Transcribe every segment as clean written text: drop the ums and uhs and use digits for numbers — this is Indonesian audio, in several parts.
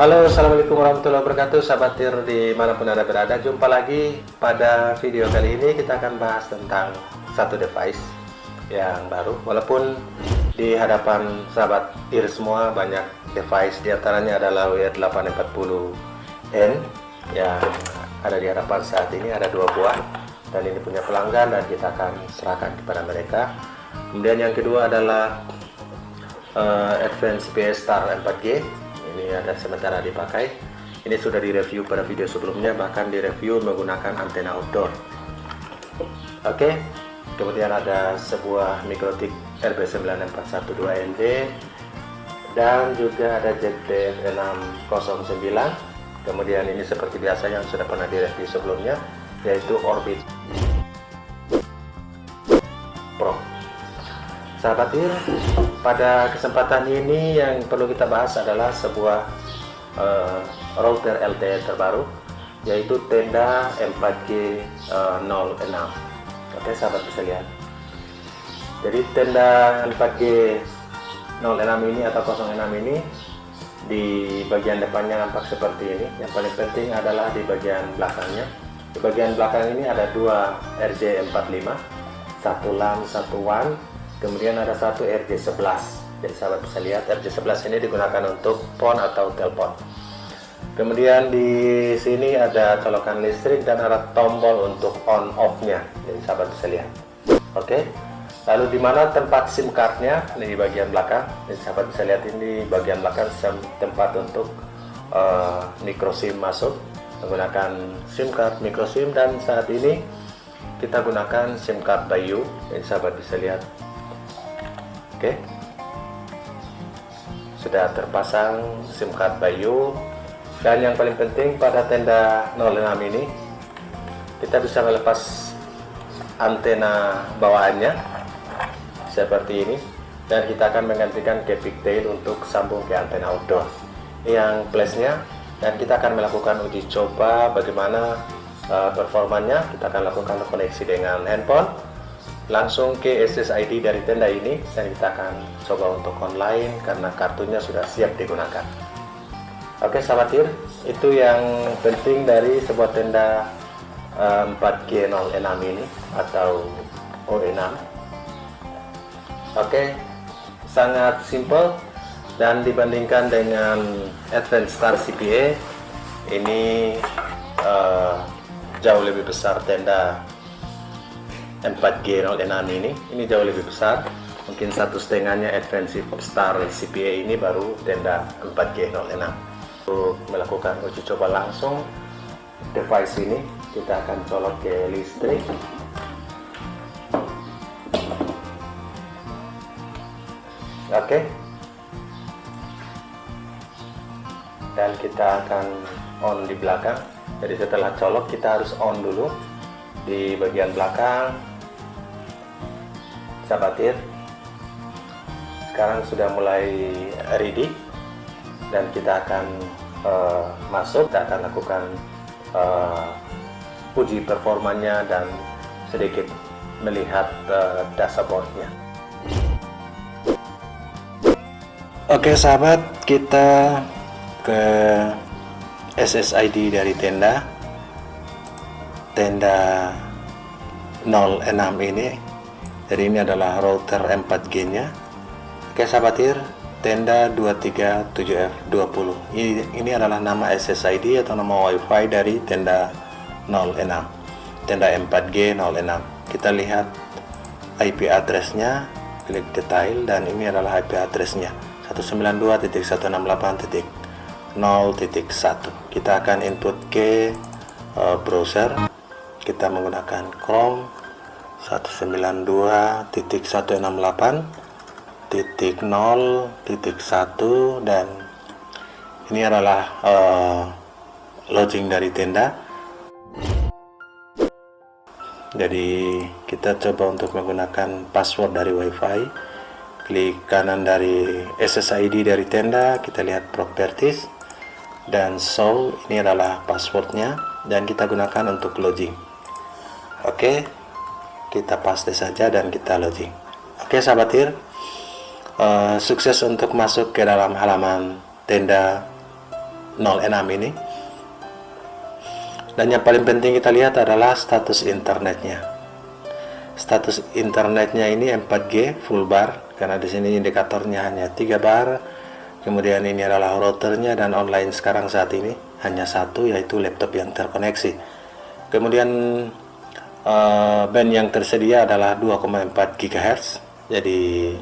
Halo, assalamualaikum warahmatullahi wabarakatuh, sahabat TIR dimanapun Anda berada. Jumpa lagi pada video kali ini. Kita akan bahas tentang satu device yang baru. Walaupun di hadapan sahabat TIR semua banyak device, diantaranya adalah WR840N yang ada di hadapan saat ini, ada dua buah, dan ini punya pelanggan dan kita akan serahkan kepada mereka. Kemudian yang kedua adalah Advanced CPE Star 4G. Ini ada sementara dipakai. Ini sudah direview pada video sebelumnya, bahkan direview menggunakan antena outdoor. Oke, kemudian ada sebuah Mikrotik RB9412ND dan juga ada ZTF609. Kemudian ini seperti biasa yang sudah pernah direview sebelumnya, yaitu Orbit Pro. Sahabat TIR, pada kesempatan ini yang perlu kita bahas adalah sebuah router LTE terbaru, yaitu Tenda 4G 06. Oke, sahabat bisa lihat. Jadi Tenda 4G 06 ini atau 06 ini di bagian depannya nampak seperti ini. Yang paling penting adalah di bagian belakangnya. Di bagian belakang ini ada dua RJ45, satu LAN, satu WAN. Kemudian ada satu RJ11. Jadi sahabat bisa lihat RJ11 ini digunakan untuk phone atau telepon. Kemudian di sini ada colokan listrik dan ada tombol untuk on off-nya. Jadi sahabat bisa lihat. Oke. Lalu di mana tempat SIM card-nya? Ini di bagian belakang. Jadi sahabat bisa lihat ini di bagian belakang tempat untuk micro SIM masuk menggunakan SIM card micro SIM, dan saat ini kita gunakan SIM card Bayu. Jadi sahabat bisa lihat. Oke, sudah terpasang SIM card Bayu. Dan yang paling penting pada Tenda 06 ini, kita bisa melepas antena bawaannya seperti ini, dan kita akan menggantikan ke pigtail untuk sambung ke antena outdoor yang flashnya. Dan kita akan melakukan uji coba bagaimana performanya. Kita akan lakukan koneksi dengan handphone langsung ke SSID dari tenda ini, dan kita akan coba untuk online karena kartunya sudah siap digunakan. Oke sahabat TIR, itu yang penting dari sebuah tenda 4G 06 ini atau OE6. Oke, sangat simple, dan dibandingkan dengan Advanced Star CPE ini jauh lebih besar. Tenda 4G 06 ini jauh lebih besar, mungkin 1,5-nya Advanced Star CPE ini baru Tenda 4G 06. Untuk melakukan uji coba langsung device ini, kita akan colok ke listrik. Oke, dan kita akan on di belakang. Jadi setelah colok kita harus on dulu di bagian belakang. Sahabat TIR, sekarang sudah mulai ready, dan kita akan masuk. Kita akan lakukan uji performanya dan sedikit melihat dashboardnya. Oke sahabat, kita ke SSID dari tenda 06 ini. Jadi ini adalah router 4G nya. Oke sahabat TIR, Tenda 237F20. Ini adalah nama SSID atau nama WiFi dari Tenda 06, Tenda 4G 06. Kita lihat IP address-nya, klik detail, dan ini adalah IP address-nya 192.168.0.1. Kita akan input ke browser. Kita menggunakan Chrome 192.168.0.1, dan ini adalah login dari tenda. Jadi kita coba untuk menggunakan password dari WiFi. Klik kanan dari SSID dari tenda, kita lihat properties dan show. Ini adalah passwordnya, dan kita gunakan untuk login. Oke, kita paste saja dan kita login. Oke sahabat TIR, sukses untuk masuk ke dalam halaman tenda 06 ini. Dan yang paling penting kita lihat adalah status internetnya. Status internetnya ini 4G full bar, karena di sini indikatornya hanya 3 bar. Kemudian ini adalah routernya, dan online sekarang saat ini hanya satu, yaitu laptop yang terkoneksi. Kemudian band yang tersedia adalah 2,4 GHz, jadi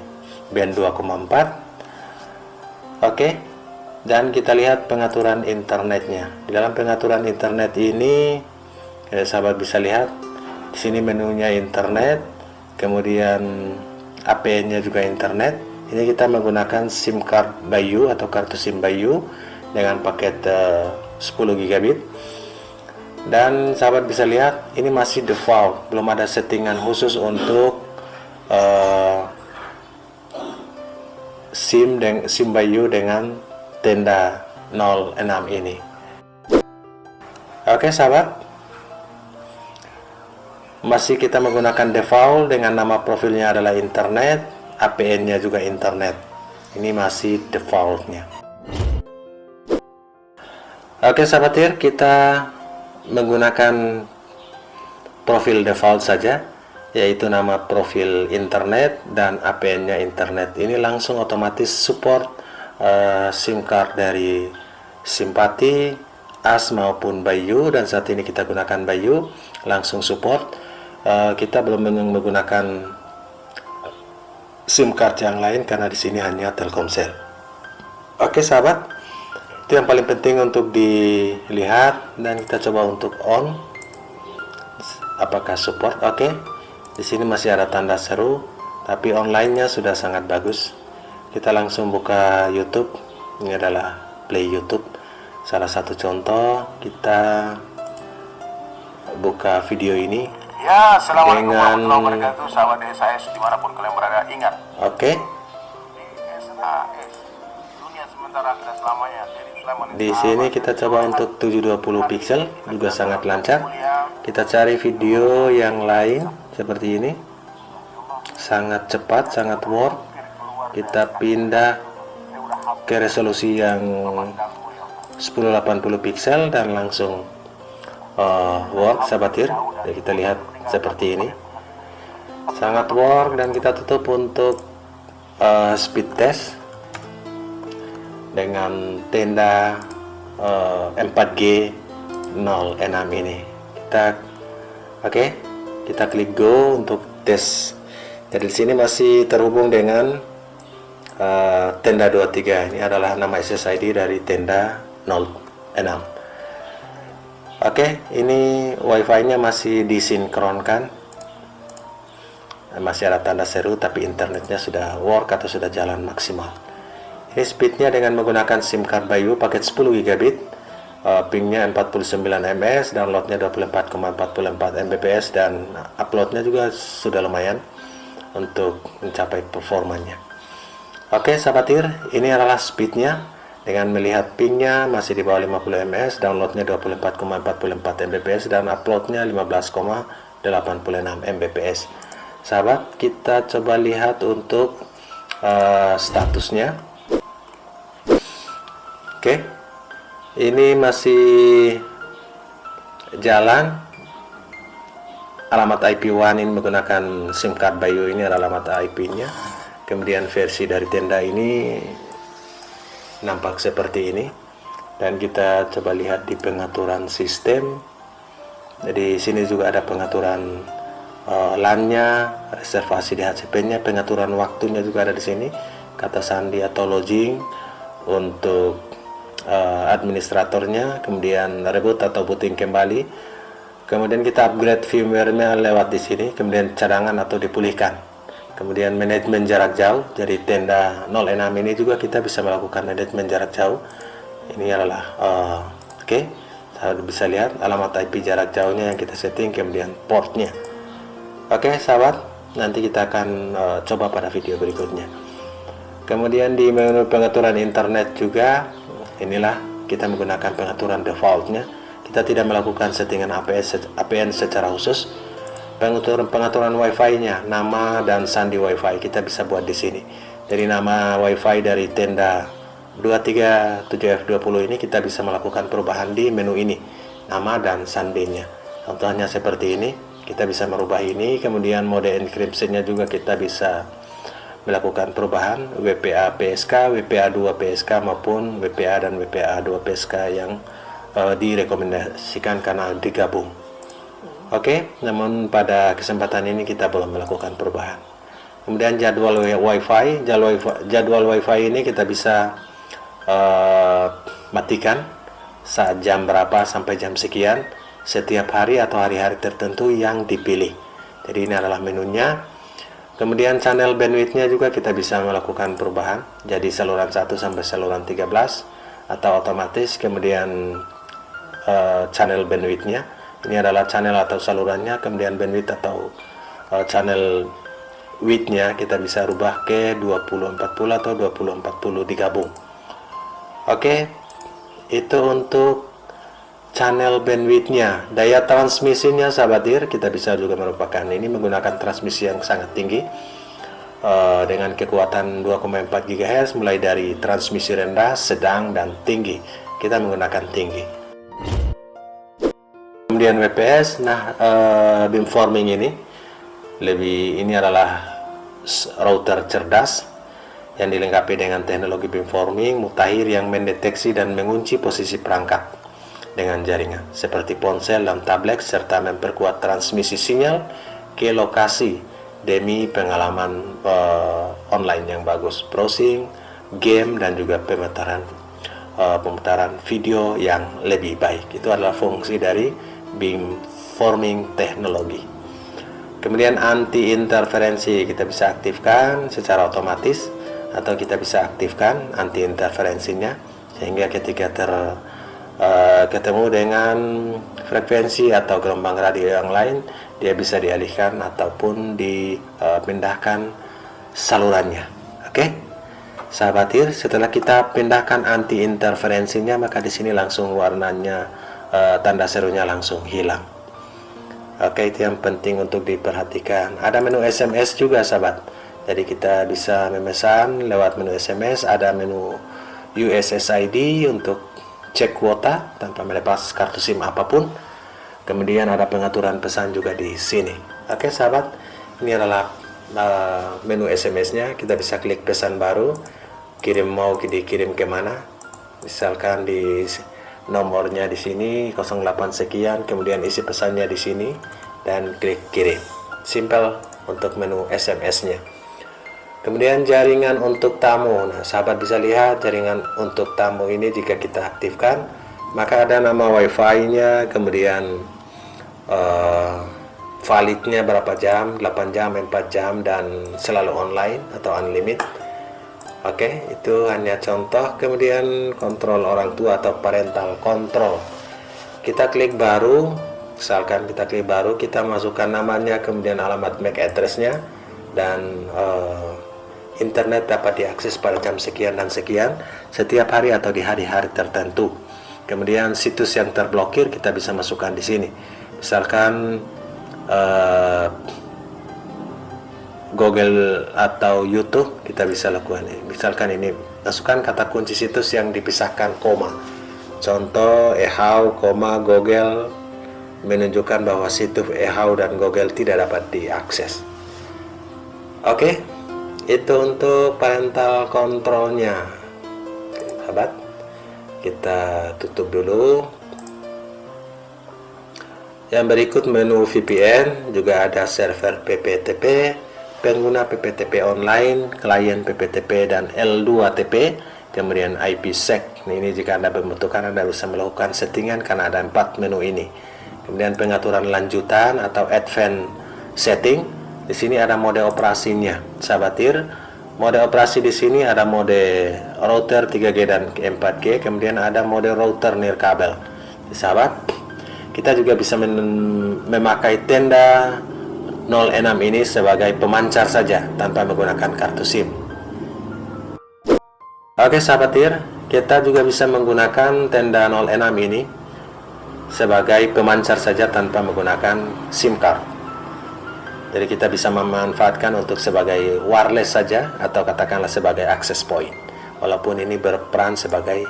band 2,4. Oke. Dan kita lihat pengaturan internetnya. Di dalam pengaturan internet ini, sahabat bisa lihat di sini menunya internet, kemudian APN-nya juga internet. Ini kita menggunakan SIM card Bayu atau kartu SIM Bayu dengan paket 10 GB. Dan sahabat bisa lihat ini masih default, belum ada settingan khusus untuk SIM Bayu dengan tenda 06 ini. Oke sahabat, masih kita menggunakan default dengan nama profilnya adalah internet, APN-nya juga internet. Ini masih defaultnya. Oke sahabat, kita menggunakan profil default saja, yaitu nama profil internet dan APN-nya internet. Ini langsung otomatis support SIM card dari Simpati, AS maupun Bayu, dan saat ini kita gunakan Bayu, langsung support. Kita belum menggunakan SIM card yang lain karena di sini hanya Telkomsel. Oke sahabat, itu yang paling penting untuk dilihat, dan kita coba untuk on apakah support. Oke, di sini masih ada tanda seru, tapi online-nya sudah sangat bagus. Kita langsung buka YouTube. Ini adalah play YouTube. Salah satu contoh, kita buka video ini. Ya, assalamualaikum warahmatullahi wabarakatuh, sahabat SAS dimanapun kalian berada. Ingat, oke, SAS dunia sementara tidak selamanya. Di sini kita coba untuk 720 pixel, juga sangat lancar. Kita cari video yang lain seperti ini, sangat cepat, sangat work. Kita pindah ke resolusi yang 1080 pixel dan langsung work sahabat. Jadi kita lihat seperti ini, sangat work. Dan kita tutup untuk speed test dengan tenda 4G 06 ini. Kita klik go untuk tes. Jadi di sini masih terhubung dengan tenda 23. Ini adalah nama SSID dari tenda 06. Oke, ini wifi-nya masih disinkronkan, masih ada tanda seru, tapi internetnya sudah work atau sudah jalan maksimal. Ini speednya dengan menggunakan SIM card Bayu paket 10 GB, pingnya 49 ms, downloadnya 24,44 Mbps, dan uploadnya juga sudah lumayan untuk mencapai performanya. Oke sahabat, ini adalah speednya. Dengan melihat pingnya masih di bawah 50 ms, downloadnya 24,44 Mbps, dan uploadnya 15,86 Mbps. Sahabat, kita coba lihat untuk statusnya. Oke, ini masih jalan. Alamat IP1 ini menggunakan SIM card Bayu, ini adalah alamat IP-nya. Kemudian versi dari tenda ini nampak seperti ini, dan kita coba lihat di pengaturan sistem. Jadi sini juga ada pengaturan LAN-nya, reservasi DHCP-nya, pengaturan waktunya juga ada di sini, kata sandi atau login untuk administratornya, kemudian reboot atau booting kembali. Kemudian kita upgrade firmware-nya lewat di sini, kemudian cadangan atau dipulihkan. Kemudian manajemen jarak jauh, jadi tenda 06 ini juga kita bisa melakukan manajemen jarak jauh. Ini adalah oke, sahabat bisa lihat alamat IP jarak jauhnya yang kita setting, kemudian portnya. Oke sahabat, nanti kita akan coba pada video berikutnya. Kemudian di menu pengaturan internet juga, inilah kita menggunakan pengaturan defaultnya. Kita tidak melakukan settingan APN secara khusus. Pengaturan Wi-Fi-nya, nama dan sandi Wi-Fi kita bisa buat di sini. Jadi nama Wi-Fi dari tenda 237F20 ini kita bisa melakukan perubahan di menu ini, nama dan sandenya. Contohnya seperti ini, kita bisa merubah ini. Kemudian mode encryption-nya juga kita bisa melakukan perubahan WPA PSK, WPA2 PSK maupun WPA dan WPA2 PSK yang direkomendasikan karena digabung. Oke, namun pada kesempatan ini kita belum melakukan perubahan. Kemudian jadwal WiFi ini kita bisa matikan saat jam berapa sampai jam sekian setiap hari atau hari-hari tertentu yang dipilih. Jadi ini adalah menunya. Kemudian channel bandwidth-nya juga kita bisa melakukan perubahan jadi saluran 1 sampai saluran 13 atau otomatis. Kemudian channel bandwidth-nya ini adalah channel atau salurannya. Kemudian bandwidth atau channel width-nya kita bisa rubah ke 2040 atau 2040 digabung. Oke, itu untuk channel bandwidth-nya. Daya transmisinya sahabat IR, kita bisa juga merupakan ini menggunakan transmisi yang sangat tinggi dengan kekuatan 2,4 GHz mulai dari transmisi rendah, sedang, dan tinggi. Kita menggunakan tinggi. Kemudian WPS, beamforming ini adalah router cerdas yang dilengkapi dengan teknologi beamforming mutakhir yang mendeteksi dan mengunci posisi perangkat dengan jaringan seperti ponsel dan tablet serta memperkuat transmisi sinyal ke lokasi demi pengalaman online yang bagus, browsing, game, dan juga pemutaran video yang lebih baik. Itu adalah fungsi dari beamforming teknologi. Kemudian anti interferensi kita bisa aktifkan secara otomatis atau kita bisa aktifkan anti interferensinya sehingga ketika ketemu dengan frekuensi atau gelombang radio yang lain dia bisa dialihkan ataupun dipindahkan salurannya. Oke, sahabat IR, setelah kita pindahkan anti interferensinya maka di sini langsung warnanya tanda serunya langsung hilang. Oke, itu yang penting untuk diperhatikan. Ada menu SMS juga sahabat. Jadi kita bisa memesan lewat menu SMS, ada menu USSID untuk cek kuota tanpa melepas kartu SIM apapun. Kemudian ada pengaturan pesan juga di sini. Oke sahabat, ini adalah menu SMS-nya. Kita bisa klik pesan baru, mau dikirim kemana. Misalkan di nomornya di sini 08 sekian, kemudian isi pesannya di sini dan klik kirim. Simple untuk menu SMS-nya. Kemudian jaringan untuk tamu. Nah, sahabat bisa lihat jaringan untuk tamu ini jika kita aktifkan, maka ada nama WiFi-nya, kemudian validnya berapa jam, 8 jam, 4 jam, dan selalu online atau unlimited. Oke, itu hanya contoh. Kemudian kontrol orang tua atau parental control. Kita klik baru, misalkan kita klik baru, kita masukkan namanya, kemudian alamat MAC address-nya, dan internet dapat diakses pada jam sekian dan sekian setiap hari atau di hari-hari tertentu. Kemudian situs yang terblokir kita bisa masukkan di sini. Misalkan Google atau YouTube kita bisa lakukan ini. Misalkan ini masukkan kata kunci situs yang dipisahkan koma. Contoh eHow, Google menunjukkan bahwa situs eHow dan Google tidak dapat diakses. Oke. Itu untuk parental controlnya. Sahabat, kita tutup dulu. Yang berikut menu VPN, juga ada server PPTP, pengguna PPTP online, klien PPTP, dan L2TP, kemudian IPsec. Ini jika Anda membutuhkan, Anda bisa melakukan settingan karena ada 4 menu ini. Kemudian pengaturan lanjutan atau advanced setting. Di sini ada mode operasinya, sahabat IR. Mode operasi di sini ada mode router 3G dan 4G, kemudian ada mode router nirkabel. Sahabat, kita juga bisa memakai tenda 06 ini sebagai pemancar saja tanpa menggunakan kartu SIM. Oke sahabat IR, kita juga bisa menggunakan tenda 06 ini sebagai pemancar saja tanpa menggunakan SIM card. Jadi kita bisa memanfaatkan untuk sebagai wireless saja atau katakanlah sebagai access point walaupun ini berperan sebagai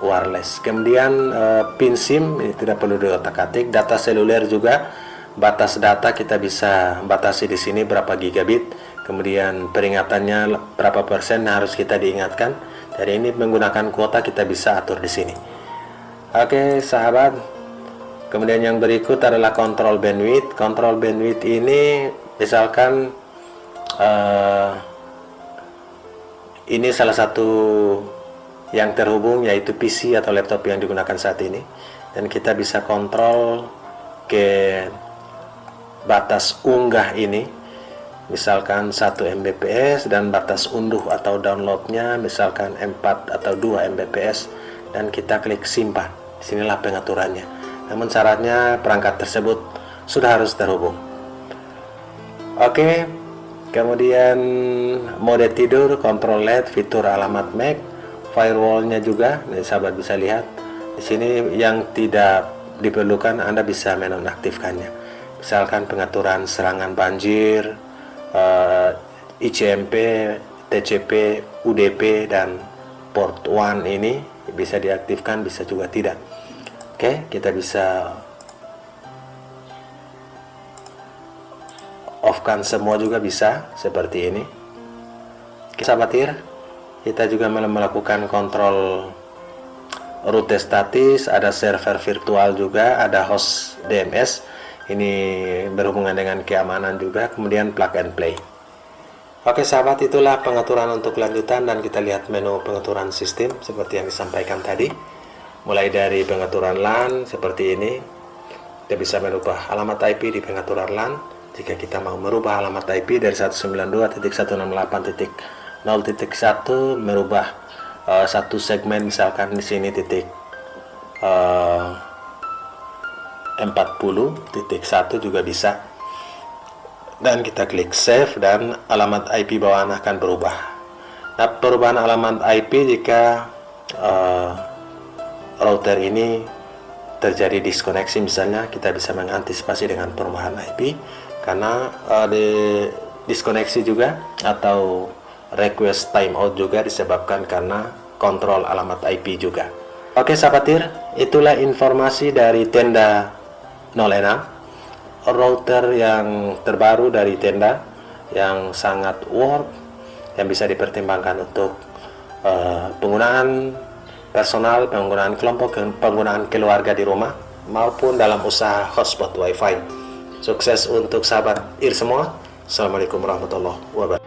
wireless. Kemudian pin SIM ini tidak perlu diotak-atik. Data seluler juga, batas data kita bisa batasi di sini berapa gigabit. Kemudian peringatannya berapa persen harus kita diingatkan. Dari ini menggunakan kuota kita bisa atur di sini. Oke sahabat, kemudian yang berikut adalah kontrol bandwidth. Kontrol bandwidth ini misalkan ini salah satu yang terhubung yaitu PC atau laptop yang digunakan saat ini, dan kita bisa kontrol ke batas unggah ini misalkan 1 Mbps dan batas unduh atau downloadnya misalkan 4 atau 2 Mbps, dan kita klik simpan. Disinilah pengaturannya. Namun syaratnya perangkat tersebut sudah harus terhubung. Oke, kemudian mode tidur, kontrol LED, fitur alamat MAC, firewallnya juga. Nih, sahabat bisa lihat di sini yang tidak diperlukan Anda bisa menonaktifkannya. Misalkan pengaturan serangan banjir, ICMP, TCP, UDP, dan port 1 ini bisa diaktifkan, bisa juga tidak. Oke, kita bisa off-kan semua juga bisa seperti ini. Sahabat IR, kita juga melakukan kontrol rute statis, ada server virtual juga, ada host DMS. Ini berhubungan dengan keamanan juga, kemudian plug and play. Oke sahabat, itulah pengaturan untuk lanjutan, dan kita lihat menu pengaturan sistem seperti yang disampaikan tadi. Mulai dari pengaturan LAN seperti ini, kita bisa merubah alamat IP di pengaturan LAN. Jika kita mau merubah alamat IP dari 192.168.0.1 merubah satu segmen, misalkan di sini titik 40.1 juga bisa, dan kita klik save dan alamat IP bawaan akan berubah. Nah, perubahan alamat IP jika router ini terjadi diskoneksi misalnya, kita bisa mengantisipasi dengan perubahan IP, karena diskoneksi juga atau request timeout juga disebabkan karena kontrol alamat IP juga. Oke sahabat IR, itulah informasi dari Tenda 06, router yang terbaru dari Tenda yang sangat worth, yang bisa dipertimbangkan untuk penggunaan personal, penggunaan kelompok, penggunaan keluarga di rumah maupun dalam usaha hotspot wifi. Sukses untuk sahabat IR semua. Assalamualaikum warahmatullahi wabarakatuh.